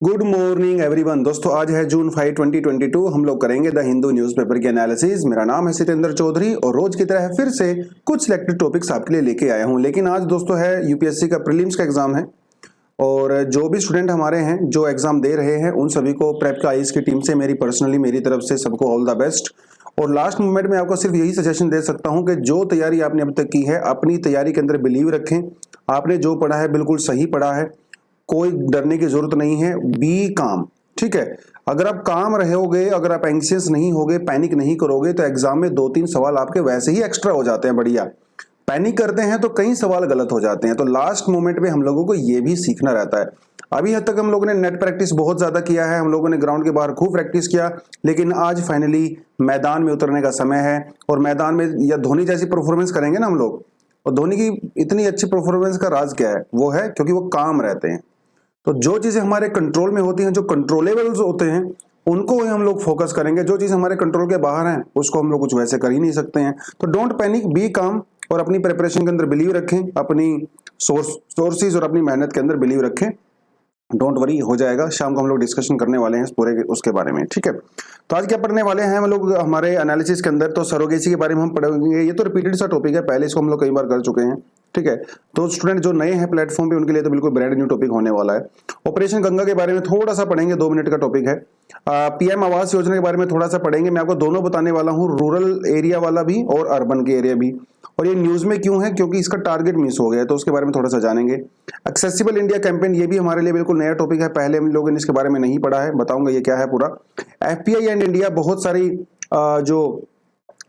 Good morning everyone. दोस्तों आज है जून 5 2022। हम लोग करेंगे द हिंदू न्यूज़पेपर की एनालिसिस। मेरा नाम है सितेंद्र चौधरी और रोज की तरह फिर से कुछ सिलेक्टेड टॉपिक्स आपके लिए लेके आया हूं। लेकिन आज दोस्तों है यूपीएससी का प्रीलिम्स का एग्जाम है और जो भी स्टूडेंट हमारे हैं जो एग्जाम दे रहे हैं उन सभी को प्रेप का आईएएस की टीम से मेरी तरफ से सबको ऑल द बेस्ट। और लास्ट मोमेंट में आपको सिर्फ यही सजेशन दे सकता हूं कि जो तैयारी आपने अब तक की है अपनी तैयारी के अंदर बिलीव रखें। आपने जो पढ़ा है बिल्कुल सही पढ़ा है, कोई डरने की जरूरत नहीं है। बी काम, ठीक है। अगर आप काम रहोगे, अगर आप एंग्शियस नहीं होगे, पैनिक नहीं करोगे तो एग्जाम में 2-3 सवाल आपके वैसे ही एक्स्ट्रा हो जाते हैं। बढ़िया पैनिक करते हैं तो कई सवाल गलत हो जाते हैं। तो लास्ट मोमेंट में हम लोगों को ये भी सीखना रहता है। अभी हद तक हम लोगों ने नेट प्रैक्टिस बहुत ज्यादा किया है, हम लोगों ने ग्राउंड के बाहर खूब प्रैक्टिस किया, लेकिन आज फाइनली मैदान में उतरने का समय है। और मैदान में या धोनी जैसी परफॉर्मेंस करेंगे ना हम लोग। और धोनी की इतनी अच्छी परफॉर्मेंस का राज क्या है? वो है क्योंकि वो काम रहते हैं। तो जो चीजें हमारे कंट्रोल में होती हैं, जो कंट्रोलेबल्स होते हैं, उनको ही हम लोग फोकस करेंगे। जो चीज हमारे कंट्रोल के बाहर है उसको हम लोग कुछ वैसे कर ही नहीं सकते हैं। तो डोंट पैनिक, बी काम और अपनी प्रिपरेशन के अंदर बिलीव रखें, अपनी सोर्सेज और अपनी मेहनत के अंदर बिलीव रखें। डोंट वरी, हो जाएगा। शाम को हम लोग डिस्कशन करने वाले हैं पूरे उसके बारे में, ठीक है। तो आज क्या पढ़ने वाले हैं हम लोग हमारे एनालिसिस के अंदर? तो सरोगेसी के बारे में हम पढ़ेंगे। ये तो रिपीटेड सा टॉपिक है, पहले इसको हम लोग कई बार कर चुके हैं, ठीक है। तो स्टूडेंट जो नए हैं प्लेटफॉर्म पे उनके लिए तो बिल्कुल ब्रांड न्यू टॉपिक होने वाला है। ऑपरेशन गंगा के बारे में थोड़ा सा पढ़ेंगे, 2 मिनट का टॉपिक है। पीएम आवास योजना के बारे में थोड़ा सा पढ़ेंगे। मैं आपको दोनों बताने वाला हूँ, रूरल एरिया वाला भी और अर्बन के एरिया भी। और ये न्यूज में क्यों है? क्योंकि इसका टारगेट मिस हो गया है, तो उसके बारे में थोड़ा सा जानेंगे। एक्सेसिबल इंडिया कैंपेन, ये भी हमारे लिए बिल्कुल नया टॉपिक है, पहले हम लोगों ने इसके बारे में नहीं पढ़ा है, बताऊंगा ये क्या है पूरा। एफपीआई एंड इंडिया, बहुत सारी जो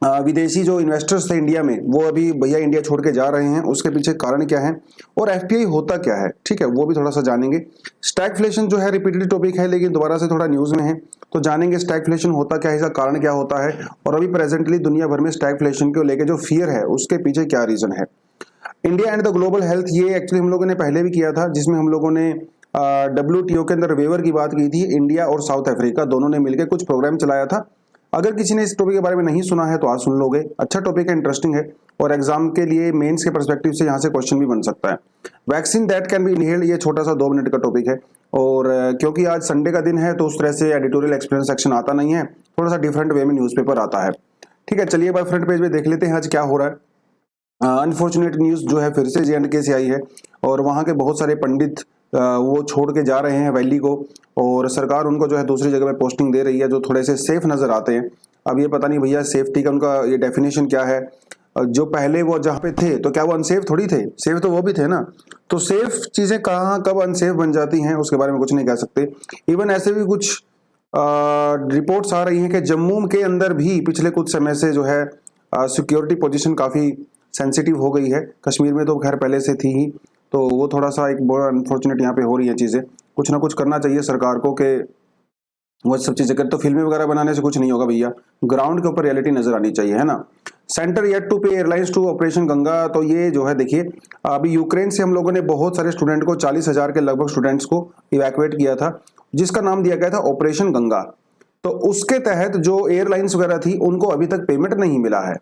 विदेशी जो इन्वेस्टर्स थे इंडिया में, वो अभी भैया इंडिया छोड़ के जा रहे हैं, उसके पीछे कारण क्या है और एफपीआई होता क्या है, ठीक है, वो भी थोड़ा सा जानेंगे। स्टैगफ्लेशन जो है रिपीटेड टॉपिक है लेकिन दोबारा से थोड़ा न्यूज में है, तो जानेंगे स्टैगफ्लेशन होता क्या है, इसका कारण क्या होता है और अभी प्रेजेंटली दुनिया भर में स्टैगफ्लेशन को लेकर जो फियर है उसके पीछे क्या रीजन है। India and the global health, ये एक्चुअली हम लोगों ने पहले भी किया था, जिसमें हम लोगों ने WTO के अंदर वेवर की बात की थी। इंडिया और साउथ अफ्रीका दोनों ने मिलकर कुछ प्रोग्राम चलाया था। अगर किसी ने इस टॉपिक के बारे में नहीं सुना है तो आज सुन लोगे। अच्छा टॉपिक है, इंटरेस्टिंग है और एग्जाम के लिए मेंस के पर्सपेक्टिव से यहाँ से क्वेश्चन भी बन सकता है। Vaccine that can be inhaled, ये छोटा सा 2 मिनट का टॉपिक है। और क्योंकि आज संडे का दिन है तो उस तरह से एडिटोरियल एक्सप्लेन सेक्शन आता नहीं है, थोड़ा सा डिफरेंट वे में न्यूज़पेपर आता है, ठीक है। चलिए भाई फ्रंट पेज पे देख लेते हैं आज क्या हो रहा है। अनफॉर्चुनेट न्यूज जो है फिर से J&K से आई है और वहाँ के बहुत सारे पंडित वो छोड़ के जा रहे हैं वैली को, और सरकार उनको जो है दूसरी जगह पे पोस्टिंग दे रही है जो थोड़े से सेफ नजर आते हैं। अब ये पता नहीं भैया सेफ्टी का उनका ये डेफिनेशन क्या है। जो पहले वो जहाँ पे थे तो क्या वो अनसेफ थोड़ी थे? सेफ तो वो भी थे ना। तो सेफ चीजें कहाँ कब अनसेफ बन जाती हैं उसके बारे में कुछ नहीं कह सकते। इवन ऐसे भी कुछ रिपोर्ट्स आ रही हैं कि जम्मू के अंदर भी पिछले कुछ समय से जो है सिक्योरिटी पोजीशन काफी सेंसिटिव हो गई है। कश्मीर में तो खैर पहले से थी ही, तो वो थोड़ा सा एक बड़ा अनफॉर्चुनेट यहाँ पे हो रही है चीजें। कुछ ना कुछ करना चाहिए सरकार को कि वो सब चीजें कर, तो फिल्में वगैरह बनाने से कुछ नहीं होगा भैया, ग्राउंड के ऊपर रियलिटी नजर आनी चाहिए, है ना। सेंटर येट टू पे एयरलाइंस टू ऑपरेशन गंगा, तो ये जो है देखिए अभी यूक्रेन से हम लोगों ने बहुत सारे स्टूडेंट को 40,000 के लगभग स्टूडेंट्स को इवैक्यूएट किया था, जिसका नाम दिया गया था ऑपरेशन गंगा। तो उसके तहत जो एयरलाइंस वगैरह थी उनको अभी तक पेमेंट नहीं मिला है,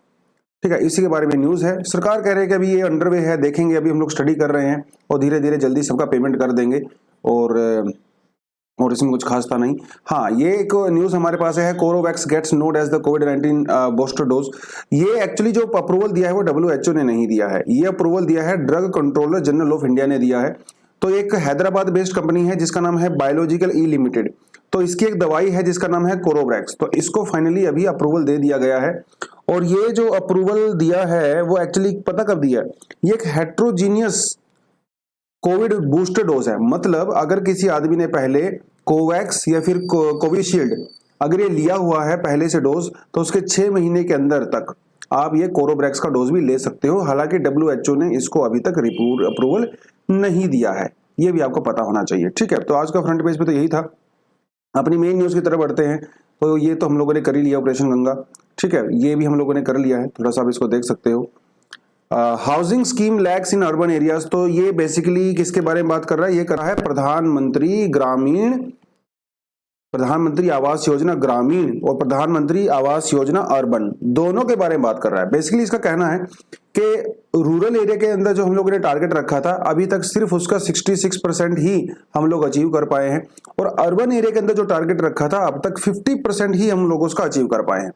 ठीक है। इसी के बारे में न्यूज है। सरकार कह रही है कि अभी ये अंडरवे है, देखेंगे, अभी हम लोग स्टडी कर रहे हैं और धीरे धीरे जल्दी सबका पेमेंट कर देंगे। और इसमें कुछ खास था नहीं। हाँ, ये एक न्यूज हमारे पास है, Corovax gets nod as the कोविड-19 बूस्टर डोज। ये एक्चुअली जो अप्रूवल दिया है वो WHO ने नहीं दिया है, ये अप्रूवल दिया है drug controller general of India ने दिया है। तो एक हैदराबाद बेस्ड कंपनी है जिसका नाम है बायोलॉजिकल ई लिमिटेड, तो इसकी एक दवाई है जिसका नाम है कोरोवैक्स, तो इसको फाइनली अभी अप्रूवल दे दिया गया है। और ये जो अप्रूवल दिया है वो एक्चुअली पता कब दिया है? ये एक हेट्रोजीनियस कोविड बूस्टर डोज है। मतलब अगर किसी आदमी ने पहले कोवैक्स या फिर कोविशील्ड अगर ये लिया हुआ है पहले से डोज, तो उसके 6 महीने के अंदर तक आप ये कोरोवैक्स का डोज भी ले सकते हो। हालांकि WHO ने इसको अभी तक अप्रूवल नहीं दिया है, ये भी आपको पता होना चाहिए, ठीक है। तो आज का फ्रंट पेज पे तो यही था। अपनी मेन न्यूज की तरफ बढ़ते हैं। तो ये तो हम लोगों ने कर ही लिया ऑपरेशन गंगा, ठीक है, ये भी हम लोगों ने कर लिया है, थोड़ा सा आप इसको देख सकते हो। Housing scheme lakhs in urban areas, तो ये बेसिकली किसके बारे में बात कर रहा है? ये कर रहा है प्रधानमंत्री ग्रामीण प्रधानमंत्री आवास योजना ग्रामीण और प्रधानमंत्री आवास योजना अर्बन, दोनों के बारे में बात कर रहा है। बेसिकली इसका कहना है कि रूरल एरिया के अंदर जो हम लोगों ने टारगेट रखा था, अभी तक सिर्फ उसका 66% ही हम लोग अचीव कर पाए हैं, और अर्बन एरिया के अंदर जो टारगेट रखा था अब तक 50% ही हम लोग उसका अचीव कर पाए हैं।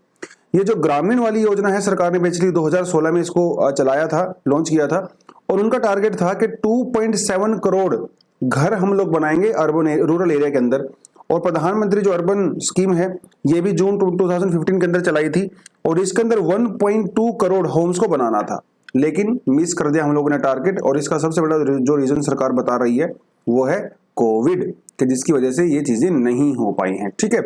ये जो ग्रामीण वाली योजना है, सरकार ने बेसिकली 2016 में इसको चलाया था, लॉन्च किया था, और उनका टारगेट था कि 2.7 करोड़ घर हम लोग बनाएंगे अर्बन रूरल एरिया के अंदर। और प्रधानमंत्री जो अर्बन स्कीम है, ये भी जून 2015 के अंदर चलाई थी, और इसके अंदर 1.2 करोड़ होम्स को बनाना था, लेकिन मिस कर दिया हम लोगों ने टारगेट। और इसका सबसे बड़ा जो रीजन सरकार बता रही है वो है कोविड, कि जिसकी वजह से ये चीजें नहीं हो पाई हैं। ठीक है,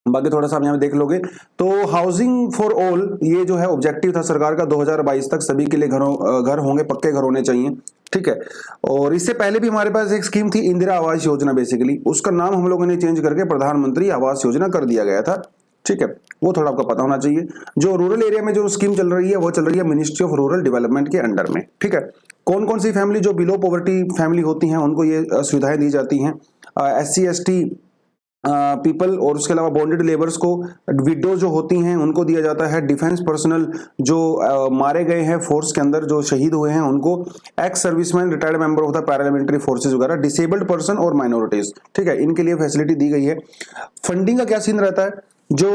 बाकी थोड़ा सा आप यहाँ देख लोगे तो हाउसिंग फॉर ऑल, ये जो है ऑब्जेक्टिव था सरकार का, 2022 तक सभी के लिए घर होंगे, पक्के घर होने चाहिए। ठीक है, और इससे पहले भी हमारे पास एक स्कीम थी इंदिरा आवास योजना, बेसिकली उसका नाम हम लोगों ने चेंज करके प्रधानमंत्री आवास योजना कर दिया गया था। ठीक है, वो थोड़ा आपको पता होना चाहिए। जो रूरल एरिया में जो स्कीम चल रही है वो चल रही है मिनिस्ट्री ऑफ रूरल डेवलपमेंट के अंडर में। ठीक है, कौन कौन सी फैमिली जो बिलो पॉवर्टी फैमिली होती हैं उनको ये सुविधाएं दी जाती हैं, SC ST पीपल, और उसके अलावा बॉन्डेड लेबर्स को, विडो जो होती हैं उनको दिया जाता है, डिफेंस पर्सनल जो मारे गए हैं फोर्स के अंदर, जो शहीद हुए हैं उनको, ex serviceman, retired member of the paramilitary forces वगैरह, डिसेबल्ड पर्सन और माइनॉरिटीज। ठीक है, इनके लिए फैसिलिटी दी गई है। फंडिंग का क्या सीन रहता है, जो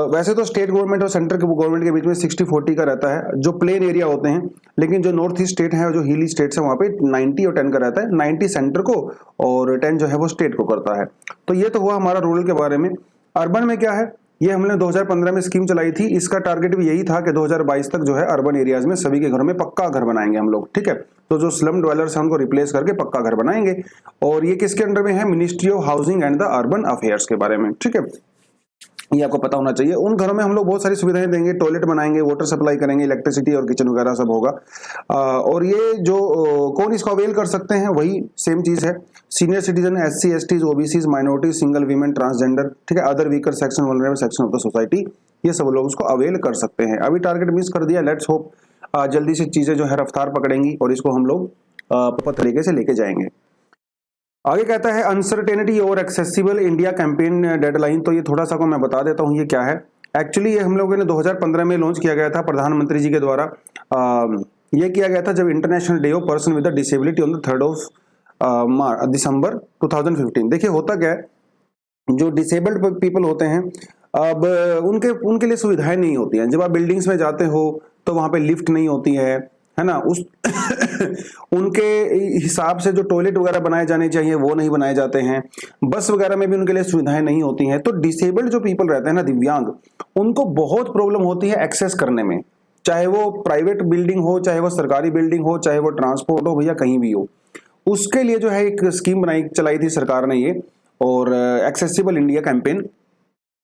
वैसे तो स्टेट गवर्नमेंट और सेंट्रल गवर्नमेंट के बीच में 60-40 का रहता है जो प्लेन एरिया होते हैं, लेकिन जो नॉर्थ ईस्ट स्टेट है, जो हिली स्टेट्स है, वहां पे 90 और 10 का रहता है, 90 सेंटर को और 10 जो है वो स्टेट को करता है। तो ये तो हुआ हमारा रूरल के बारे में। अर्बन में क्या है, ये हमने 2015 में स्कीम चलाई थी, इसका टारगेट भी यही था कि 2022 तक जो है अर्बन एरियाज में सभी के घरों में पक्का घर बनाएंगे हम लोग। ठीक है, तो जो स्लम ड्वेलर्स हैं उनको रिप्लेस करके पक्का घर बनाएंगे, और ये किसके अंडर में है, ministry of housing and the urban affairs के बारे में। ठीक है, ये आपको पता होना चाहिए। उन घरों में हम लोग बहुत सारी सुविधाएं देंगे, टॉयलेट बनाएंगे, वाटर सप्लाई करेंगे, इलेक्ट्रिसिटी और किचन वगैरह सब होगा। और ये जो कौन इसको अवेल कर सकते हैं, वही सेम चीज है, senior citizen, SC STs, OBCs, minorities, single women, transgender. ठीक है, other weaker section, vulnerable section of the society, ये सब लोग उसको अवेल कर सकते हैं। अभी टारगेट मिस कर दिया, लेट्स होप जल्दी से चीजें जो है रफ्तार पकड़ेंगी और इसको हम लोग प्रॉपर तरीके से लेके जाएंगे। आगे कहता है अनसर्टेनिटी और एक्सेसिबल इंडिया कैंपेन डेडलाइन, तो ये थोड़ा सा को मैं बता देता हूँ ये क्या है। एक्चुअली ये हम लोगों ने 2015 में लॉन्च किया गया था प्रधानमंत्री जी के द्वारा। ये किया गया था जब international day of person with disability on the 3rd of December 2015। देखिए होता क्या है, जो डिसेबल्ड पीपल होते हैं, अब उनके लिए सुविधाएं नहीं होती हैं। जब आप बिल्डिंग्स में जाते हो तो वहां पे लिफ्ट नहीं होती है ना, उस उनके हिसाब से जो टॉयलेट वगैरह बनाए जाने चाहिए वो नहीं बनाए जाते हैं, बस वगैरह में भी उनके लिए सुविधाएं नहीं होती हैं। तो डिसेबल्ड जो पीपल रहते हैं ना, दिव्यांग, उनको बहुत प्रॉब्लम होती है एक्सेस करने में, चाहे वो प्राइवेट बिल्डिंग हो, चाहे वो सरकारी बिल्डिंग हो, चाहे वो ट्रांसपोर्ट हो, भैया कहीं भी हो। उसके लिए जो है एक स्कीम चलाई थी सरकार ने ये, और एक्सेसिबल इंडिया कैंपेन,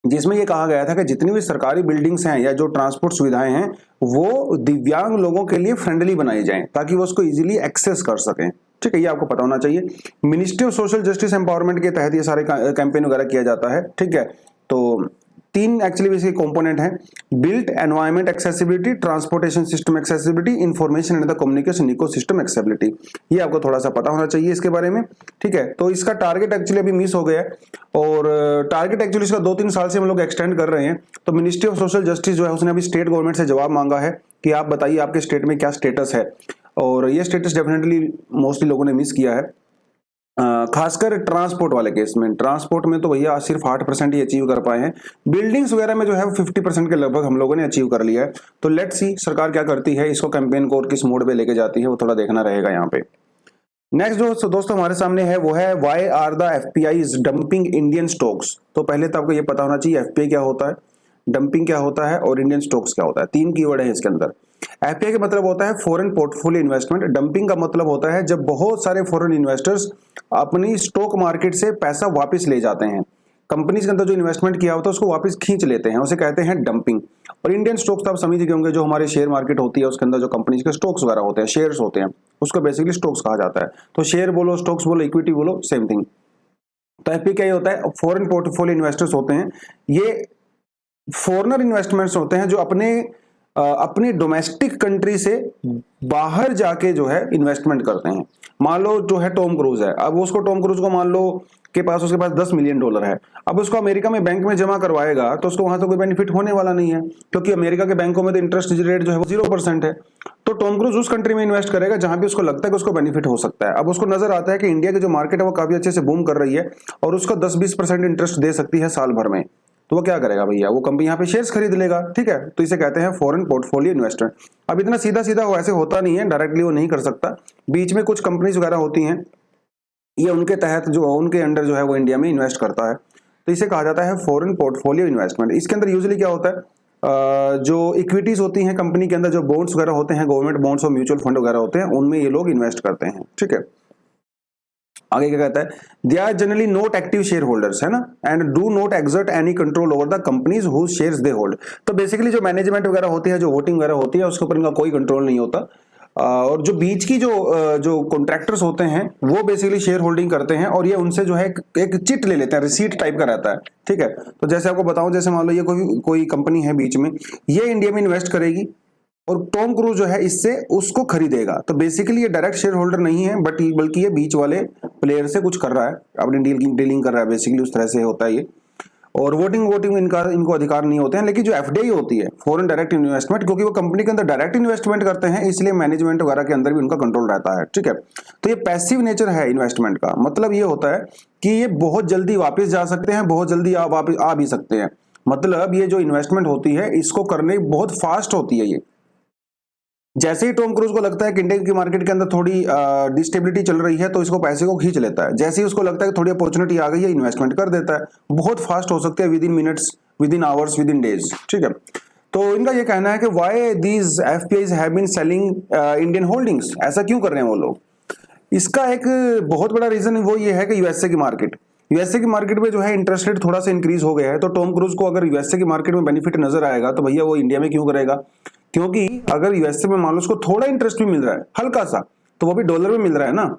जिसमें ये कहा गया था कि जितनी भी सरकारी बिल्डिंग्स हैं या जो ट्रांसपोर्ट सुविधाएं हैं वो दिव्यांग लोगों के लिए फ्रेंडली बनाई जाएं, ताकि वो उसको इजीली एक्सेस कर सकें। ठीक है, ये आपको पता होना चाहिए। Ministry of social justice empowerment के तहत ये सारे कैंपेन वगैरह किया जाता है। ठीक है, तो 3 एक्चुअली इसके कंपोनेंट हैं, built environment accessibility, transportation system accessibility, information and the communication ecosystem accessibility. ये आपको थोड़ा सा पता होना चाहिए इसके बारे में। ठीक है, तो इसका टारगेट एक्चुअली अभी मिस हो गया है, और टारगेट एक्चुअली इसका 2-3 साल से हम लोग एक्सटेंड कर रहे हैं। तो मिनिस्ट्री ऑफ सोशल जस्टिस जो है उसने अभी स्टेट गवर्नमेंट से जवाब मांगा है कि आप बताइए आपके स्टेट में क्या स्टेटस है, और ये स्टेटस डेफिनेटली मोस्टली लोगों ने मिस किया है, खासकर ट्रांसपोर्ट वाले केस में। ट्रांसपोर्ट में तो भैया सिर्फ 8% ही अचीव कर पाए हैं, बिल्डिंग्स वगैरह में जो है 50% के लगभग हम लोगों ने अचीव कर लिया है। तो लेट्स सी सरकार क्या करती है, इसको कैंपेन को और किस मोड पे लेके जाती है, वो थोड़ा देखना रहेगा यहाँ पे। नेक्स्ट जो दोस्तों हमारे सामने है वो है why are the FPIs dumping Indian stocks. तो पहले तो आपको ये पता होना चाहिए FPI क्या होता है, डंपिंग क्या होता है और इंडियन स्टॉक्स क्या होता है। 3 कीवर्ड है इसके अंदर। FPI का मतलब होता है फॉरेन पोर्टफोलियो इन्वेस्टमेंट, डंपिंग का मतलब होता है जब बहुत सारे फॉरेन इन्वेस्टर्स अपनी स्टॉक मार्केट से पैसा वापस ले जाते हैं, कंपनीज के अंदर जो इन्वेस्टमेंट किया होता है उसको वापस खींच लेते हैं, उसे कहते हैं डंपिंग। और इंडियन स्टॉक्स तो आप समझ गए होंगे, जो हमारे शेयर मार्केट होती है उसके अंदर जो कंपनीज के स्टॉक्स वगैरह होते हैं, शेयर्स होते हैं, उसको बेसिकली स्टॉक्स कहा जाता है। तो शेयर बोलो, स्टॉक्स बोलो, इक्विटी बोलो, सेम थिंग। तो FPI क्या होता है, फॉरेन पोर्टफोलियो इन्वेस्टर्स होते हैं। ये फॉरेनर इन्वेस्टमेंट्स होते हैं जो अपनी डोमेस्टिक कंट्री से बाहर जाके जो है इन्वेस्टमेंट करते हैं। मान लो जो है टॉम क्रूज है, अब उसको टॉम क्रूज को मान लो के पास उसके पास $10 मिलियन है, अब उसको अमेरिका में बैंक में जमा करवाएगा तो उसको वहां तो कोई बेनिफिट होने वाला नहीं है, क्योंकि अमेरिका के बैंकों में तो इंटरेस्ट रेट जो है वो 0% है। तो टॉम क्रूज उस कंट्री में इन्वेस्ट करेगा जहां भी उसको लगता है कि उसको बेनिफिट हो सकता है। अब उसको नजर आता है कि इंडिया की जो मार्केट है वो काफी अच्छे से बूम कर रही है और उसको 10-20% इंटरेस्ट दे सकती है साल भर में, तो वो क्या करेगा भैया, वो कंपनी यहाँ पे शेयर्स खरीद लेगा। ठीक है, तो इसे कहते हैं फॉरेन पोर्टफोलियो इन्वेस्टमेंट। अब इतना सीधा सीधा वो ऐसे होता नहीं है, डायरेक्टली वो नहीं कर सकता, बीच में कुछ कंपनीज वगैरह होती हैं, ये उनके तहत जो उनके अंडर जो है वो इंडिया में इन्वेस्ट करता है, तो इसे कहा जाता है फॉरेन पोर्टफोलियो इन्वेस्टमेंट। इसके अंदर यूजुअली क्या होता है, जो इक्विटीज होती हैं कंपनी के अंदर, जो बॉन्ड्स वगैरह होते हैं, गवर्नमेंट बॉन्ड्स और म्यूचुअल फंड वगैरह होते हैं, उनमें ये लोग इन्वेस्ट करते हैं। ठीक है, आगे क्या कहता है, they are generally not active shareholders, है ना, and do not exert any control over the companies whose shares they hold. तो बेसिकली जो मैनेजमेंट वगैरह होती है, जो वोटिंग वगैरह होती है, उसके ऊपर इनका कोई कंट्रोल नहीं होता। और जो बीच की जो कॉन्ट्रैक्टर्स होते हैं वो बेसिकली शेयर होल्डिंग करते हैं, और ये उनसे जो है एक चिट ले लेते हैं, रिसीट टाइप का रहता है। ठीक है, तो जैसे आपको बताऊं, जैसे मान लो ये कोई कंपनी है बीच में, ये इंडिया में इन्वेस्ट करेगी और टॉम क्रूज जो है इससे उसको खरीदेगा, तो बेसिकली ये डायरेक्ट शेयर होल्डर नहीं है, बल्कि ये बीच वाले प्लेयर से कुछ कर रहा है, अपनी डीलिंग कर रहा है, बेसिकली उस तरह से होता है ये। और वोटिंग इनको अधिकार नहीं होते हैं। लेकिन जो एफडीआई होती है, फॉरेन डायरेक्ट इन्वेस्टमेंट, क्योंकि वो कंपनी के अंदर डायरेक्ट इन्वेस्टमेंट करते हैं, इसलिए मैनेजमेंट वगैरह के अंदर भी उनका कंट्रोल रहता है। ठीक है, तो ये पैसिव नेचर है इन्वेस्टमेंट का, मतलब ये होता है कि ये बहुत जल्दी वापस जा सकते हैं, बहुत जल्दी वापस आ भी सकते हैं। मतलब ये जो इन्वेस्टमेंट होती है इसको करने बहुत फास्ट होती है। ये जैसे ही टॉम क्रूज को लगता है कि इंडिया की मार्केट के अंदर थोड़ी डिस्टेबिलिटी चल रही है, तो इसको पैसे को खींच लेता है। जैसे ही उसको लगता है कि थोड़ी अपॉर्चुनिटी आ गई है, इन्वेस्टमेंट कर देता है। बहुत फास्ट हो सकते हैं, within minutes, within hours, within days. ठीक है, तो इनका ये कहना है कि why these FPIs have been selling Indian holdings, ऐसा क्यों कर रहे हैं वो लोग। इसका एक बहुत बड़ा रीजन वो ये है कि यूएसए की मार्केट में जो है इंटरेस्ट रेट थोड़ा सा इंक्रीज हो गया है, तो टॉम क्रूज को अगर यूएसए की मार्केट में बेनिफिट नजर आएगा तो भैया वो इंडिया में क्यों करेगा। क्योंकि अगर यूएसए में मान लो उसको थोड़ा इंटरेस्ट भी मिल रहा है, हल्का सा, तो वो भी डॉलर में मिल रहा है ना,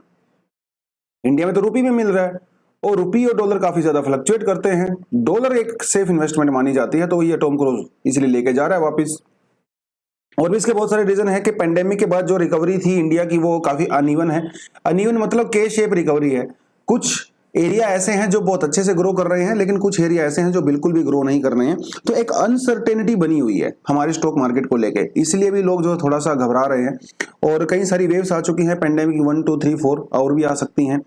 इंडिया में तो रुपी में मिल रहा है, और रुपी और डॉलर काफी ज्यादा फ्लक्चुएट करते हैं। डॉलर एक सेफ इन्वेस्टमेंट मानी जाती है, तो ये टॉम क्रूज इसलिए लेके जा रहा है वापिस। और भी इसके बहुत सारे रीजन है कि पेंडेमिक के बाद जो रिकवरी थी इंडिया की वो काफी अनइवन है। अनइवन मतलब के शेप रिकवरी है। कुछ एरिया ऐसे हैं जो बहुत अच्छे से ग्रो कर रहे हैं, लेकिन कुछ एरिया ऐसे हैं जो बिल्कुल भी ग्रो नहीं कर रहे हैं। तो एक अनसर्टेनिटी बनी हुई है हमारे स्टॉक मार्केट को लेके, इसलिए भी लोग जो थोड़ा सा घबरा रहे हैं। और कई सारी वेव्स आ चुकी हैं, पेंडेमिक 1 2 3 4 और भी आ सकती हैं,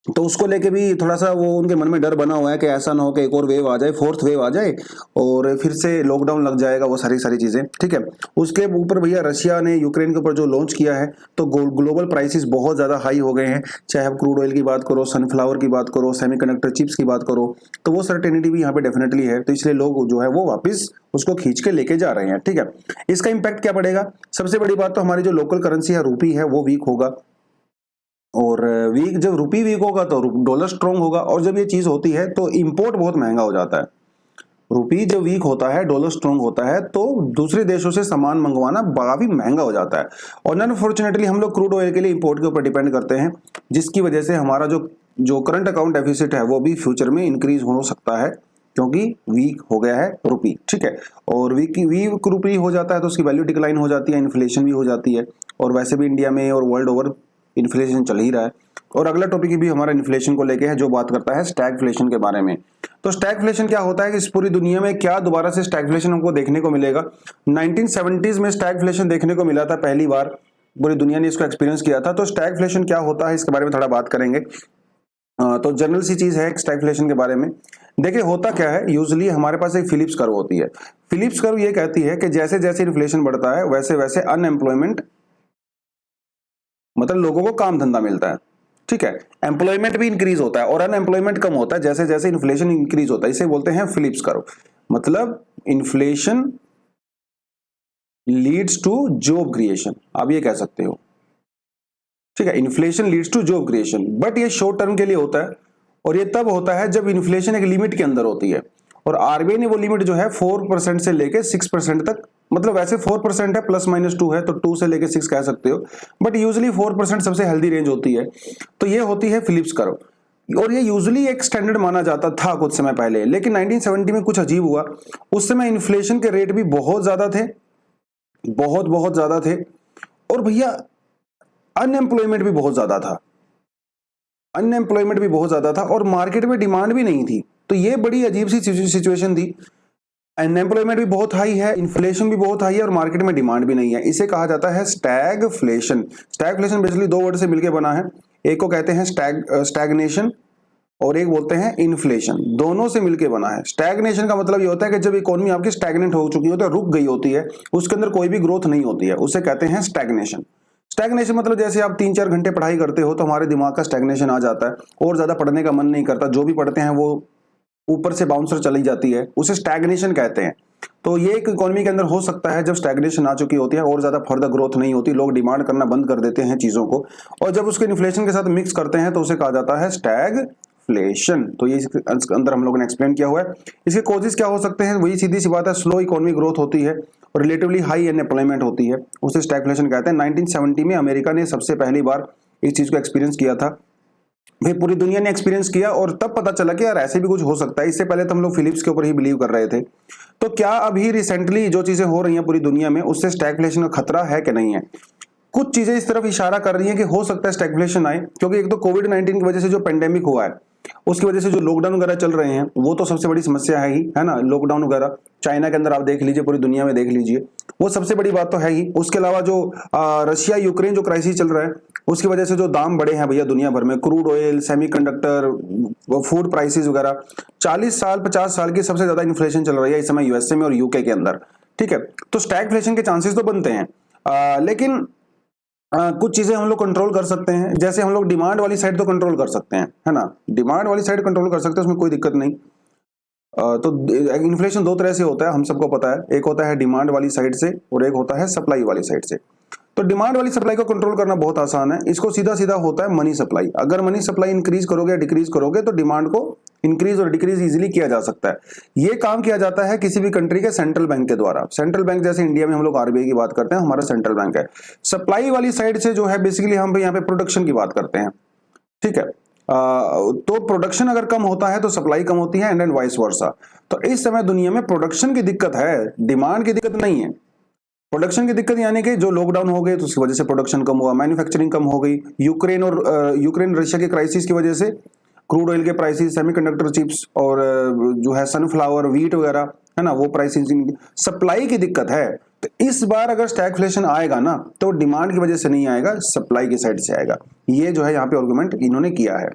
तो उसको लेके भी थोड़ा सा वो उनके मन में डर बना हुआ है कि ऐसा ना हो कि एक और वेव आ जाए, फोर्थ वेव आ जाए और फिर से लॉकडाउन लग जाएगा, वो सारी चीजें। ठीक है, उसके ऊपर भैया रशिया ने यूक्रेन के ऊपर जो लॉन्च किया है, तो ग्लोबल प्राइसेस बहुत ज्यादा हाई हो गए हैं। चाहे आप क्रूड ऑयल की बात करो, सनफ्लावर की बात करो, सेमीकंडक्टर चिप्स की बात करो, तो वो सर्टेनिटी भी यहाँ पे डेफिनेटली है। तो इसलिए लोग जो है वो वापस उसको खींच के लेके जा रहे हैं। ठीक है, इसका इंपैक्ट क्या पड़ेगा, सबसे बड़ी बात तो हमारी जो लोकल करेंसी है रूपी है वो वीक होगा, और जब रुपी वीक होगा तो डॉलर स्ट्रांग होगा, और जब ये चीज होती है तो इंपोर्ट बहुत महंगा हो जाता है। रुपी जब वीक होता है, डॉलर स्ट्रांग होता है, तो दूसरे देशों से सामान मंगवाना काफी महंगा हो जाता है। और अनफॉर्चुनेटली हम लोग क्रूड ऑयल के लिए इंपोर्ट के ऊपर डिपेंड करते हैं, जिसकी वजह से हमारा जो करंट अकाउंट डेफिसिट है वो भी फ्यूचर में इंक्रीज हो सकता है, क्योंकि वीक हो गया है रुपी। ठीक है, और वीक रुपी हो जाता है तो उसकी वैल्यू डिक्लाइन हो जाती है, इन्फ्लेशन भी हो जाती है, और वैसे भी इंडिया में और वर्ल्ड ओवर इन्फ्लेशन चल ही रहा है। और अगला टॉपिक भी हमारा इन्फ्लेशन को लेके है, जो बात करता है स्टैगफ्लेशन के बारे में। तो स्टैगफ्लेशन क्या होता है कि इस पूरी दुनिया में क्या दोबारा से स्टैगफ्लेशन हमको देखने को मिलेगा। 1970s में स्टैगफ्लेशन देखने को मिला था पहली बार, पूरी दुनिया ने इसको एक्सपीरियंस किया था। तो स्टैगफ्लेशन क्या होता है इसके बारे में थोड़ा बात करेंगे। तो जनरल सी चीज है स्टैगफ्लेशन के बारे में। देखिए होता क्या है, यूजुअली हमारे पास एक फिलिप्स कर्व होती है। फिलिप्स कर्व ये कहती है कि जैसे जैसे इन्फ्लेशन बढ़ता है वैसे वैसे अनएम्प्लॉयमेंट, मतलब लोगों को काम धंधा मिलता है। ठीक है, एम्प्लॉयमेंट भी इंक्रीज होता है और अनएम्प्लॉयमेंट कम होता है जैसे जैसे इन्फ्लेशन इंक्रीज होता है। इसे बोलते हैं फिलिप्स कर्व। मतलब inflation leads to job creation, आप ये कह सकते हो। ठीक है, inflation leads to job creation, but ये शॉर्ट टर्म के लिए होता है, और ये तब होता है जब इन्फ्लेशन एक लिमिट के अंदर होती है। और आरबीआई ने वो लिमिट जो है 4% से लेके 6% तक, मतलब वैसे 4% है, ±2 है, तो 2 से लेके 6 कह सकते हो, बट यूजुअली 4% सबसे हेल्दी रेंज होती है। तो ये होती है फिलिप्स कर्व, और ये यूजुअली एक स्टैंडर्ड माना जाता था कुछ समय पहले। लेकिन 1970 में कुछ अजीब हुआ, उस समय इन्फ्लेशन के रेट भी बहुत ज्यादा थे, बहुत ज्यादा थे, और भैया अनएम्प्लॉयमेंट भी बहुत ज्यादा था। अनएम्प्लॉयमेंट भी बहुत ज्यादा था और मार्केट में डिमांड भी नहीं थी। तो ये बड़ी अजीब सी सिचुएशन थी। अनएम्प्लॉयमेंट भी बहुत हाई है, इन्फ्लेशन भी बहुत हाई है और मार्केट में डिमांड भी नहीं है। इसे कहा जाता है स्टैगफ्लेशन। स्टैगफ्लेशन बेसिकली दो वर्ड से मिलकर बना है। एक को कहते हैं स्टैग्नेशन और एक बोलते हैं इन्फ्लेशन। दोनों से मिलकर बना है। स्टैग्नेशन का मतलब ये होता है कि जब इकोनॉमी आपकी स्टैग्नेंट हो चुकी होती है, रुक गई होती है, उसके अंदर कोई भी ग्रोथ नहीं होती है, उसे कहते हैं स्टैग्नेशन। स्टैग्नेशन मतलब जैसे आप 3-4 घंटे पढ़ाई करते हो तो हमारे दिमाग का स्टैग्नेशन आ जाता है और ज्यादा पढ़ने का मन नहीं करता, जो भी पढ़ते हैं वो ऊपर से बाउंसर चली जाती है, उसे स्टैग्नेशन कहते हैं। तो ये एक इकोनॉमी के अंदर हो सकता है जब स्टैग्नेशन आ चुकी होती है और ज्यादा फर्दर ग्रोथ नहीं होती, लोग डिमांड करना बंद कर देते हैं चीजों को, और जब उसके इन्फ्लेशन के साथ मिक्स करते हैं तो उसे कहा जाता है स्टैगफ्लेशन। तो ये अंदर हम लोगों ने एक्सप्लेन किया हुआ है। इसके कॉजेस क्या हो सकते हैं, वही सीधी सी बात है, स्लो इकोनॉमिक ग्रोथ होती है और रिलेटिवली हाई अनएम्प्लॉयमेंट होती है, उसे स्टैगफ्लेशन कहते हैं। 1970 में अमेरिका ने सबसे पहली बार इस चीज को एक्सपीरियंस किया था। भाई पूरी दुनिया ने एक्सपीरियंस किया और तब पता चला कि यार ऐसे भी कुछ हो सकता है। इससे पहले तो हम लोग फिलिप्स के ऊपर ही बिलीव कर रहे थे। तो क्या अभी रिसेंटली जो चीजें हो रही हैं पूरी दुनिया में, उससे स्टैगफ्लेशन का खतरा है कि नहीं है? कुछ चीजें इस तरफ इशारा कर रही हैं कि हो सकता है स्टैगफ्लेशन आए, क्योंकि एक तो कोविड-19 की वजह से जो पेंडेमिक हुआ है, उसकी वजह से जो लॉकडाउन वगैरह चल रहे हैं, वो तो सबसे बड़ी समस्या है ना। लॉकडाउन वगैरह चाइना के अंदर आप देख लीजिए, पूरी दुनिया में देख लीजिए, वो सबसे बड़ी बात तो है ही। उसके अलावा जो रशिया यूक्रेन जो क्राइसिस चल रहा है, उसकी वजह से जो दाम बढ़े हैं भैया दुनिया भर में, crude oil, semiconductor, food prices वगैरह, 40 साल 50 साल की सबसे ज्यादा इन्फ्लेशन चल रही है इस समय यूएसए में और यूके के अंदर। ठीक है, तो स्टैगफ्लेशन के चांसेस तो बनते हैं, लेकिन कुछ चीजें हम लोग कंट्रोल कर सकते हैं। जैसे हम लोग डिमांड वाली साइड तो कंट्रोल कर सकते हैं, है ना, डिमांड वाली साइड कंट्रोल कर सकते हैं, उसमें कोई दिक्कत नहीं। तो इन्फ्लेशन दो तरह से होता है, हम सबको पता है। एक होता है डिमांड वाली साइड से और एक होता है सप्लाई वाली साइड से। तो डिमांड वाली सप्लाई को कंट्रोल करना बहुत आसान है। इसको सीधा सीधा होता है मनी सप्लाई। अगर मनी सप्लाई इंक्रीज करोगे डिक्रीज करोगे तो डिमांड को इंक्रीज और डिक्रीज इजीली किया जा सकता है। ये काम किया जाता है किसी भी कंट्री के सेंट्रल बैंक के द्वारा। सेंट्रल बैंक जैसे इंडिया में हम लोग आरबीआई की बात करते हैं, हमारा सेंट्रल बैंक है। सप्लाई वाली साइड से जो है बेसिकली हम यहाँ पे प्रोडक्शन की बात करते हैं। ठीक है, तो प्रोडक्शन अगर कम होता है तो सप्लाई कम होती है एंड वाइस वर्सा। तो इस समय दुनिया में प्रोडक्शन की दिक्कत है, डिमांड की दिक्कत नहीं है। प्रोडक्शन की दिक्कत यानी कि जो लॉकडाउन हो गए तो उसकी वजह से प्रोडक्शन कम हुआ, मैन्युफैक्चरिंग कम हो गई। यूक्रेन रशिया के क्राइसिस की वजह से क्रूड ऑयल के प्राइसेस, सेमीकंडक्टर चिप्स और जो है सनफ्लावर, व्हीट वगैरह, है ना, वो प्राइसेस, सप्लाई की दिक्कत है। तो इस बार अगर स्टैगफ्लेशन आएगा ना तो डिमांड की वजह से नहीं आएगा, सप्लाई की साइड से आएगा। ये जो है यहाँ पे आर्गुमेंट इन्होंने किया है।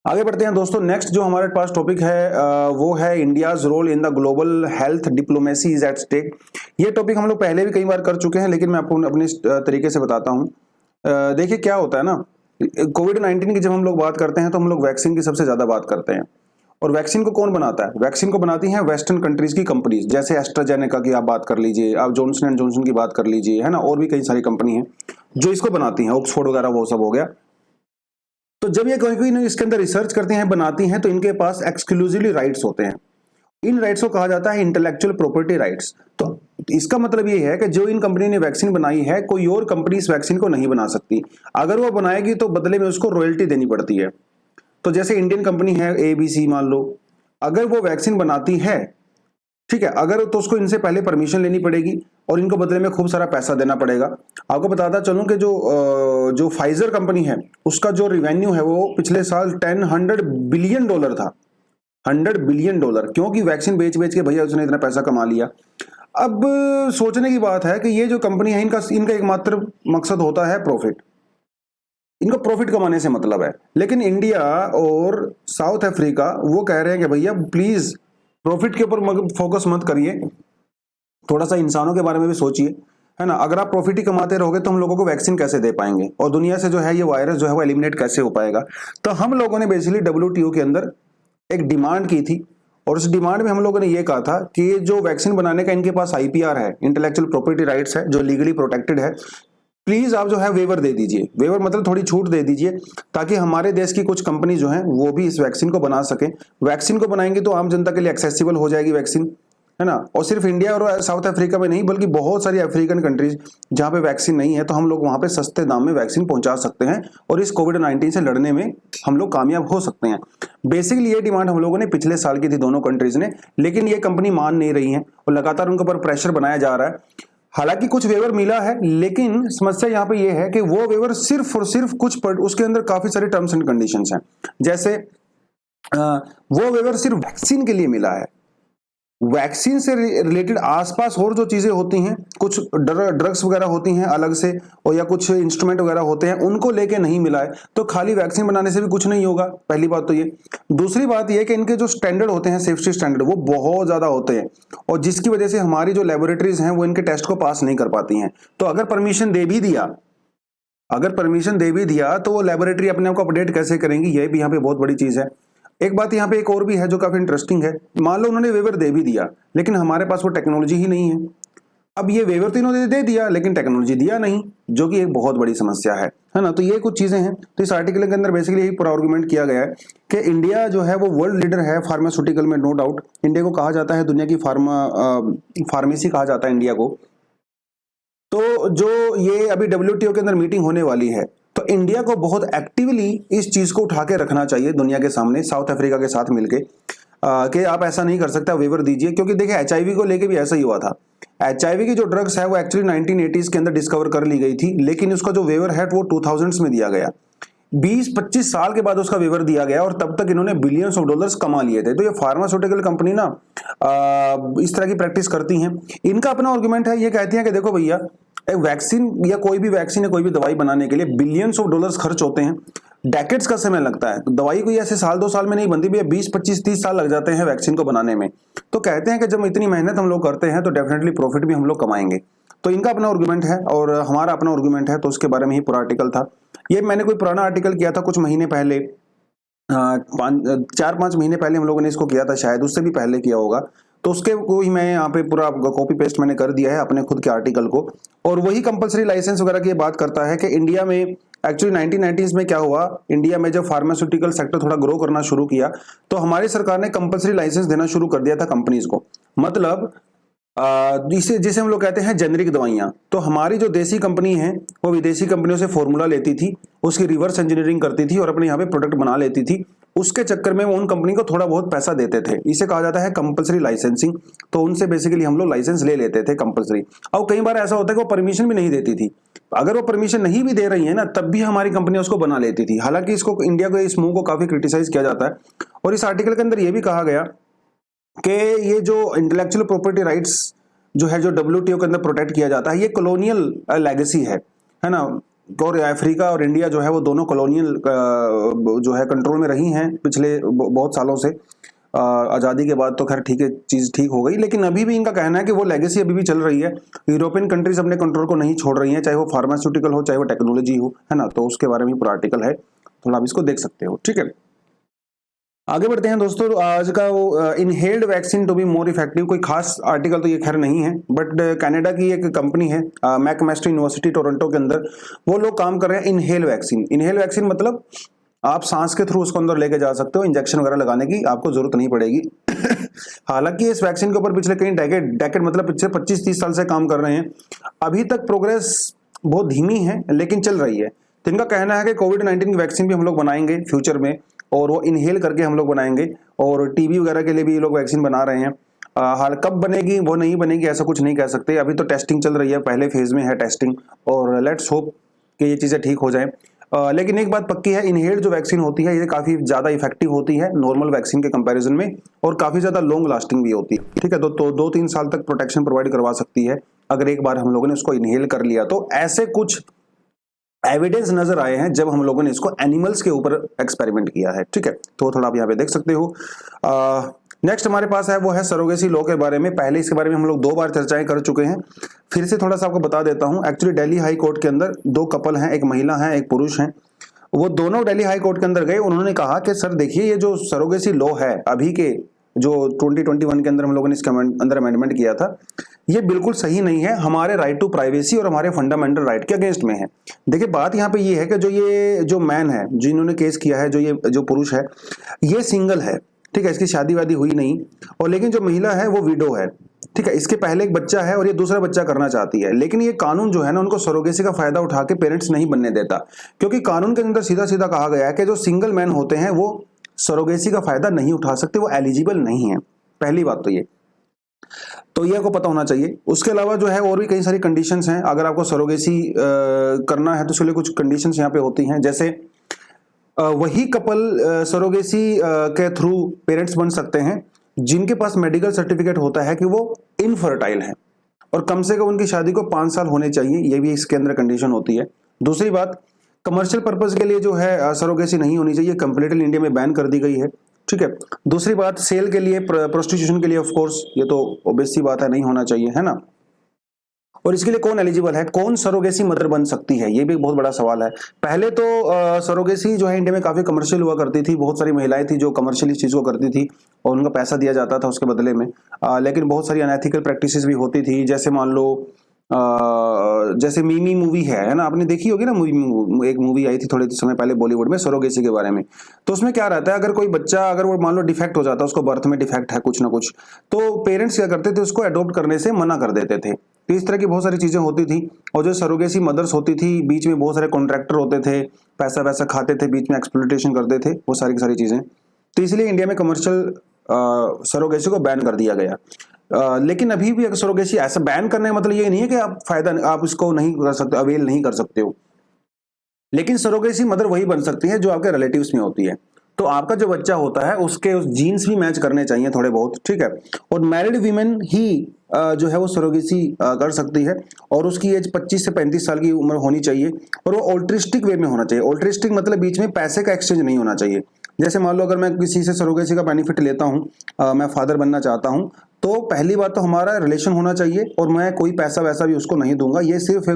आगे बढ़ते हैं दोस्तों। नेक्स्ट जो हमारे पास टॉपिक है वो है India's role in the global health diplomacy is at stake. ये टॉपिक हम लोग पहले भी कई बार कर चुके हैं, लेकिन मैं आपको अपने तरीके से बताता हूँ। देखिए क्या होता है ना, कोविड-19 की जब हम लोग बात करते हैं तो हम लोग वैक्सीन की सबसे ज्यादा बात करते हैं। और वैक्सीन को कौन बनाता है? वैक्सीन को बनाती हैं वेस्टर्न कंट्रीज की कंपनीज, जैसे एस्ट्राजेनेका की आप बात कर लीजिए, आप जॉनसन एंड जॉनसन की बात कर लीजिए, है ना, और भी कई सारी कंपनी है जो इसको बनाती हैं, ऑक्सफोर्ड वगैरह वो सब हो गया। तो जब ये कोई इसके अंदर रिसर्च करती हैं, बनाती हैं, तो इनके पास एक्सक्लूसिवली राइट्स होते हैं। इन राइट्स को कहा जाता है इंटेलेक्चुअल प्रॉपर्टी राइट्स। तो इसका मतलब ये है कि जो इन कंपनी ने वैक्सीन बनाई है, कोई और कंपनी इस वैक्सीन को नहीं बना सकती। अगर वो बनाएगी तो बदले में उसको रॉयल्टी देनी पड़ती है। तो जैसे इंडियन कंपनी है ABC मान लो, अगर वो वैक्सीन बनाती है, ठीक है, अगर तो उसको इनसे पहले परमिशन लेनी पड़ेगी और इनको बदले में खूब सारा पैसा देना पड़ेगा। आपको बताता चलूं कि जो फाइजर कंपनी है उसका जो रिवेन्यू है वो पिछले साल $100 बिलियन था। $100 बिलियन, क्योंकि वैक्सीन बेच बेच के भैया उसने इतना पैसा कमा लिया। अब सोचने की बात है कि ये जो कंपनी है इनका एकमात्र मकसद होता है प्रॉफिट। इनको प्रॉफिट कमाने से मतलब है। लेकिन इंडिया और साउथ अफ्रीका वो कह रहे हैं कि भैया प्लीज प्रॉफिट के ऊपर फोकस मत करिए, थोड़ा सा इंसानों के बारे में भी सोचिए, है ना। अगर आप प्रॉफिट ही कमाते रहोगे तो हम लोगों को वैक्सीन कैसे दे पाएंगे और दुनिया से जो है ये वायरस जो है वो एलिमिनेट कैसे हो पाएगा। तो हम लोगों ने बेसिकली WTO के अंदर एक डिमांड की थी और उस डिमांड में हम लोगों ने ये कहा था कि जो वैक्सीन बनाने का इनके पास IPR है, इंटेलेक्चुअल प्रॉपर्टी राइट्स है, जो लीगली प्रोटेक्टेड है, प्लीज आप जो है वेवर दे दीजिए। वेवर मतलब थोड़ी छूट दे दीजिए, ताकि हमारे देश की कुछ कंपनी जो है वो भी इस वैक्सीन को बना सके। वैक्सीन को बनाएंगे तो आम जनता के लिए एक्सेसिबल हो जाएगी वैक्सीन, है ना। और सिर्फ इंडिया और साउथ अफ्रीका में नहीं बल्कि बहुत सारी अफ्रीकन कंट्रीज जहां पे वैक्सीन नहीं है, तो हम लोग वहां पे सस्ते दाम में वैक्सीन पहुंचा सकते हैं और इस कोविड-19 से लड़ने में हम लोग कामयाब हो सकते हैं। बेसिकली ये डिमांड हम लोगों ने पिछले साल की थी दोनों कंट्रीज ने, लेकिन ये कंपनी मान नहीं रही है और लगातार उनके ऊपर प्रेशर बनाया जा रहा है। हालांकि कुछ वेवर मिला है, लेकिन समस्या यहाँ पे ये है कि वो वेवर सिर्फ और सिर्फ कुछ उसके अंदर काफी सारे टर्म्स एंड कंडीशंस हैं। जैसे वो वेवर सिर्फ वैक्सीन के लिए मिला है। वैक्सीन से रिलेटेड आसपास और जो चीजें होती हैं, कुछ ड्रग्स वगैरह होती हैं अलग से, और या कुछ इंस्ट्रूमेंट वगैरह होते हैं, उनको लेके नहीं मिला है। तो खाली वैक्सीन बनाने से भी कुछ नहीं होगा, पहली बात तो ये। दूसरी बात ये कि इनके जो स्टैंडर्ड होते हैं, सेफ्टी स्टैंडर्ड, वो बहुत ज्यादा होते हैं, और जिसकी वजह से हमारी जो लेबोरेटरीज हैं वो इनके टेस्ट को पास नहीं कर पाती हैं। तो अगर परमिशन दे भी दिया तो वो लेबोरेटरी अपने आप को अपडेट कैसे करेंगी, ये भी यहाँ पे बहुत बड़ी चीज है। एक बात यहाँ पे एक और भी है जो काफी इंटरेस्टिंग है। मान लो उन्होंने वेवर दे भी दिया, लेकिन हमारे पास वो टेक्नोलॉजी ही नहीं है। अब ये वेवर तो इन्होंने दे दिया, लेकिन टेक्नोलॉजी दिया नहीं, जो कि एक बहुत बड़ी समस्या है ना। तो ये कुछ चीजें हैं। तो इस आर्टिकल के अंदर बेसिकली यही पूरा आर्गुमेंट किया गया है कि इंडिया जो है वो वर्ल्ड लीडर है फार्मास्यूटिकल में, नो डाउट। इंडिया को कहा जाता है दुनिया की फार्मेसी कहा जाता है इंडिया को। तो जो ये अभी WTO के अंदर मीटिंग होने वाली है, तो इंडिया को बहुत एक्टिवली इस चीज को उठा के रखना चाहिए दुनिया के सामने, साउथ अफ्रीका के साथ मिलके, कि आप ऐसा नहीं कर सकते, वेवर दीजिए। क्योंकि देखिए HIV को लेके भी ऐसा ही हुआ था। HIV की जो ड्रग्स है वो एक्चुअली 1980s के अंदर डिस्कवर कर ली गई थी, लेकिन उसका जो वेवर है वो 2000s में दिया गया। 20-25 साल के बाद उसका वेवर दिया गया, और तब तक इन्होंने बिलियंस ऑफ डॉलर्स कमा लिए थे। तो ये फार्मास्यूटिकल कंपनी ना इस तरह की प्रैक्टिस करती हैं। इनका अपना आर्गुमेंट है, ये कहती हैं कि देखो भैया, एक वैक्सीन या कोई भी वैक्सीन या कोई भी दवाई बनाने के लिए बिलियंस ऑफ डॉलर्स खर्च होते हैं, डेकेड्स का समय लगता है। तो दवाई कोई ऐसे साल 2 साल में नहीं बनती भैया, 20-25-30 साल लग जाते हैं वैक्सीन को बनाने में। तो कहते हैं कि जब इतनी मेहनत हम लोग करते हैं तो डेफिनेटली प्रॉफिट भी हम लोग कमाएंगे। तो इनका अपना आर्गुमेंट है और हमारा अपना आर्गुमेंट है, तो उसके बारे में ही पूरा आर्टिकल था। ये मैंने कोई पुराना आर्टिकल किया था कुछ महीने पहले, 4-5 महीने पहले हम लोगों ने इसको किया था, शायद उससे भी पहले किया होगा। तो उसके कोई मैं यहाँ पे पूरा कॉपी पेस्ट मैंने कर दिया है अपने खुद के आर्टिकल को। और वही कंपलसरी लाइसेंस वगैरह की बात करता है कि इंडिया में एक्चुअली 1990s में क्या हुआ, इंडिया में जब फार्मास्यूटिकल सेक्टर थोड़ा ग्रो करना शुरू किया, तो हमारी सरकार ने कंपलसरी लाइसेंस देना शुरू कर दिया था कंपनीज को। मतलब जिसे हम लोग कहते हैं जेनरिक दवाइयां। तो हमारी जो देसी कंपनी है वो विदेशी कंपनियों से फॉर्मूला लेती थी, उसकी रिवर्स इंजीनियरिंग करती थी और अपने यहाँ पे प्रोडक्ट बना लेती थी। उसके चक्कर में वो उन कंपनी को थोड़ा बहुत पैसा देते थे, इसे कहा जाता है कंपलसरी लाइसेंसिंग। तो उनसे बेसिकली हम लोग लाइसेंस ले लेते थे कंपलसरी। और कई बार ऐसा होता है कि वो परमिशन भी नहीं देती थी। अगर वो परमिशन नहीं भी दे रही है ना, तब भी हमारी कंपनी उसको बना लेती थी। हालांकि इसको इंडिया को इस मूव को काफी क्रिटिसाइज किया जाता है। और इस आर्टिकल के अंदर यह भी कहा गया कि ये जो इंटेलेक्चुअल प्रॉपर्टी राइट्स जो है, जो WTO के अंदर प्रोटेक्ट किया जाता है, ये कॉलोनियल लेगेसी है ना। और अफ्रीका और इंडिया जो है वो दोनों कॉलोनियल जो है कंट्रोल में रही हैं पिछले बहुत सालों से। आज़ादी के बाद तो खैर ठीक है, चीज़ ठीक हो गई, लेकिन अभी भी इनका कहना है कि वो लेगेसी अभी भी चल रही है। यूरोपियन कंट्रीज अपने कंट्रोल को नहीं छोड़ रही हैं, चाहे वो फार्मास्यूटिकल हो, चाहे वो टेक्नोलॉजी हो, है ना। तो उसके बारे में पूरा आर्टिकल है, थोड़ा आप इसको देख सकते हो, ठीक है। आगे बढ़ते हैं दोस्तों। आज का वो inhaled vaccine to be more effective, कोई खास आर्टिकल तो ये खैर नहीं है, बट कनाडा की एक कंपनी है मैकमास्टर यूनिवर्सिटी टोरंटो के अंदर, वो लोग काम कर रहे हैं इनहेल वैक्सीन। इनहेल वैक्सीन मतलब आप सांस के थ्रू उसको अंदर लेके जा सकते हो, इंजेक्शन वगैरह लगाने की आपको जरूरत नहीं पड़ेगी। हालांकि इस वैक्सीन के ऊपर पिछले कई डेकेड मतलब पिछले 25-30 साल से काम कर रहे हैं। अभी तक प्रोग्रेस बहुत धीमी है, लेकिन चल रही है। तो इनका कहना है कि कोविड-19 की वैक्सीन भी हम लोग बनाएंगे फ्यूचर में, और वो इनहेल करके हम लोग बनाएंगे। और TB वगैरह के लिए भी ये लोग वैक्सीन बना रहे हैं। हाल कब बनेगी वो नहीं बनेगी ऐसा कुछ नहीं कह सकते, अभी तो टेस्टिंग चल रही है, पहले फेज में है टेस्टिंग, और लेट्स होप कि ये चीज़ें ठीक हो जाएं। लेकिन एक बात पक्की है, इनहेल्ड जो वैक्सीन होती है ये काफ़ी ज़्यादा इफेक्टिव होती है नॉर्मल वैक्सीन के कंपैरिजन में, और काफ़ी ज़्यादा लॉन्ग लास्टिंग भी होती है, ठीक है। तो 2-3 साल तक प्रोटेक्शन प्रोवाइड करवा सकती है अगर एक बार हम लोगों ने उसको इनहेल कर लिया। तो ऐसे कुछ एविडेंस नजर आए हैं जब हम लोगों ने इसको एनिमल्स के ऊपर एक्सपेरिमेंट किया है, ठीक है। तो थोड़ा आप यहाँ पे देख सकते हो। नेक्स्ट हमारे पास है वो है सरोगेसी लॉ के बारे में। पहले इसके बारे में हम लोग 2 बार चर्चाएं कर चुके हैं, फिर से थोड़ा सा आपको बता देता हूं। एक्चुअली दिल्ली हाई कोर्ट के अंदर 2 कपल हैं, एक महिला है एक पुरुष है। वो दोनों दिल्ली हाई कोर्ट के अंदर गए, उन्होंने कहा कि सर देखिए, ये जो सरोगेसी लॉ है अभी के जो 2021 के अंदर हम लोगों ने इसके अंदर अमेंडमेंट किया था, ये बिल्कुल सही नहीं है, हमारे राइट टू प्राइवेसी और हमारे फंडामेंटल राइट के अगेंस्ट में है। देखिए बात यहाँ पे ये है कि जो मैन है जिन्होंने केस किया है, जो पुरुष है, ये सिंगल है, ठीक है, इसकी शादी वादी हुई नहीं, और लेकिन जो महिला है वो विडो है, ठीक है। इसके पहले एक बच्चा है और ये दूसरा बच्चा करना चाहती है, लेकिन ये कानून जो है ना उनको सरोगेसी का फायदा उठा के पेरेंट्स नहीं बनने देता, क्योंकि कानून के अंदर सीधा सीधा कहा गया है कि जो सिंगल मैन होते हैं वो सरोगेसी का फायदा नहीं उठा सकते, वो एलिजिबल नहीं है। पहली बात तो ये। तो ये आपको पता होना चाहिए। उसके अलावा जो है और भी कई सारी कंडीशंस हैं। अगर आपको सरोगेसी करना है तो उसके लिए कुछ कंडीशंस यहाँ पे होती हैं, जैसे वही कपल सरोगेसी के थ्रू पेरेंट्स बन सकते हैं जिनके पास मेडिकल सर्टिफिकेट होता है कि वो इनफर्टाइल हैं, और कम से कम उनकी शादी को 5 साल होने चाहिए, ये भी इसके अंदर कंडीशन होती है। दूसरी बात, कमर्शियल पर्पज के लिए जो है सरोगेसी नहीं होनी चाहिए, कंप्लीटली इंडिया में बैन कर दी गई है, ठीक है। दूसरी बात, सेल के लिए, प्रोस्टिट्यूशन के लिए ऑफ कोर्स ये तो ऑब्वियस सी बात है, नहीं होना चाहिए, है ना। और इसके लिए कौन एलिजिबल है, कौन सरोगेसी मदर बन सकती है, ये भी एक बहुत बड़ा सवाल है। पहले तो सरोगेसी जो है इंडिया में काफी कमर्शियल हुआ करती थी, बहुत सारी महिलाएं थी जो कमर्शियल इस चीज को करती थी और उनका पैसा दिया जाता था उसके बदले में। लेकिन बहुत सारी अनएथिकल प्रैक्टिसेस भी होती थी, जैसे मान लो जैसे मीमी मूवी है ना, आपने देखी होगी ना, एक मूवी आई थी थोड़े समय पहले बॉलीवुड में सरोगेसी के बारे में। तो उसमें क्या रहता है, अगर कोई बच्चा, अगर वो मान लो डिफेक्ट हो जाता है, उसको बर्थ में डिफेक्ट है कुछ ना कुछ, तो पेरेंट्स क्या करते थे, उसको अडॉप्ट करने से मना कर देते थे। तो इस तरह की बहुत सारी चीजें होती थी। और जो सरोगेसी मदर्स होती थी, बीच में बहुत सारे कॉन्ट्रैक्टर होते थे, पैसा वैसा खाते थे, बीच में एक्सप्लॉइटेशन करते थे, वो सारी की सारी चीजें। तो इसलिए इंडिया में कमर्शियल सरोगेसी को बैन कर दिया गया। लेकिन अभी भी अगर सरोगेसी ऐसा बैन करने का मतलब ये नहीं है कि आप इसको नहीं कर सकते, अवेल नहीं कर सकते हो। लेकिन सरोगेसी मदर वही बन सकती है जो आपके रिलेटिव्स में होती है। तो आपका जो बच्चा होता है उसके उस जीन्स भी मैच करने चाहिए थोड़े बहुत, ठीक है। और मैरिड वीमेन ही जो है वो सरोगेसी कर सकती है, और उसकी एज 25 से 35 साल की उम्र होनी चाहिए, और वो ऑल्ट्रिस्टिक वे में होना चाहिए। ऑल्ट्रिस्टिक मतलब बीच में पैसे का एक्सचेंज नहीं होना चाहिए। जैसे मान लो अगर मैं किसी से सरोगेसी का बेनिफिट लेता हूँ, मैं फादर बनना चाहता हूँ, तो पहली बात तो हमारा रिलेशन होना चाहिए, और मैं कोई पैसा वैसा भी उसको नहीं दूंगा। ये सिर्फ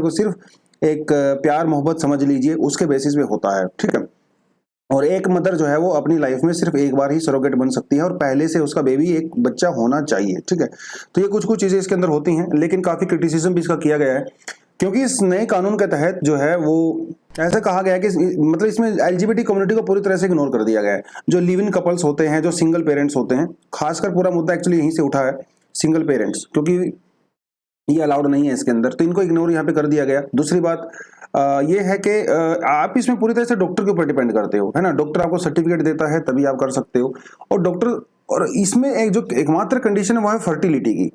एक प्यार मोहब्बत समझ लीजिए, उसके बेसिस पे होता है, ठीक है। और एक मदर जो है वो अपनी लाइफ में सिर्फ एक बार ही सरोगेट बन सकती है, और पहले से उसका बेबी एक बच्चा होना चाहिए, ठीक है। तो ये कुछ कुछ चीजें इसके अंदर होती हैं, लेकिन काफी क्रिटिसिज्म भी इसका किया गया है, क्योंकि इस नए कानून के तहत जो है वो ऐसा कहा गया है कि मतलब इसमें एलजीबीटी कम्युनिटी को पूरी तरह से इग्नोर कर दिया गया है। जो लिव इन कपल्स होते हैं, जो सिंगल पेरेंट्स होते हैं, खासकर पूरा मुद्दा एक्चुअली यहीं से उठा है, सिंगल पेरेंट्स, क्योंकि ये अलाउड नहीं है इसके अंदर, तो इनको इग्नोर यहाँ पे कर दिया गया। दूसरी बात ये है कि आप इसमें पूरी तरह से डॉक्टर के ऊपर डिपेंड करते हो, है ना। डॉक्टर आपको सर्टिफिकेट देता है तभी आप कर सकते हो। और इसमें एक जो एकमात्र कंडीशन है वो है फर्टिलिटी की,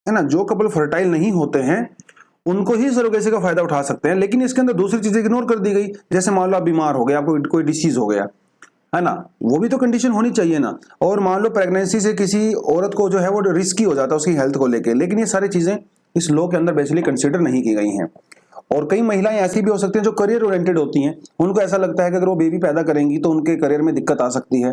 है ना। जो कपल फर्टाइल नहीं होते हैं उनको ही सरोगेसी का फायदा उठा सकते हैं, लेकिन इसके अंदर दूसरी चीजें इग्नोर कर दी गई। जैसे मान लो आप बीमार हो गए, आपको कोई डिसीज हो गया, है ना, वो भी तो कंडीशन होनी चाहिए ना। और मान लो प्रेगनेंसी से किसी औरत को जो है वो रिस्की हो जाता है उसकी हेल्थ को लेके, लेकिन ये सारी चीजें इस लॉ के अंदर बेसिकली कंसीडर नहीं की गई हैं। और कई महिलाएं ऐसी भी हो सकती हैं जो करियर ओरिएंटेड होती हैं, उनको ऐसा लगता है कि अगर वो बेबी पैदा करेंगी तो उनके करियर में दिक्कत आ सकती है।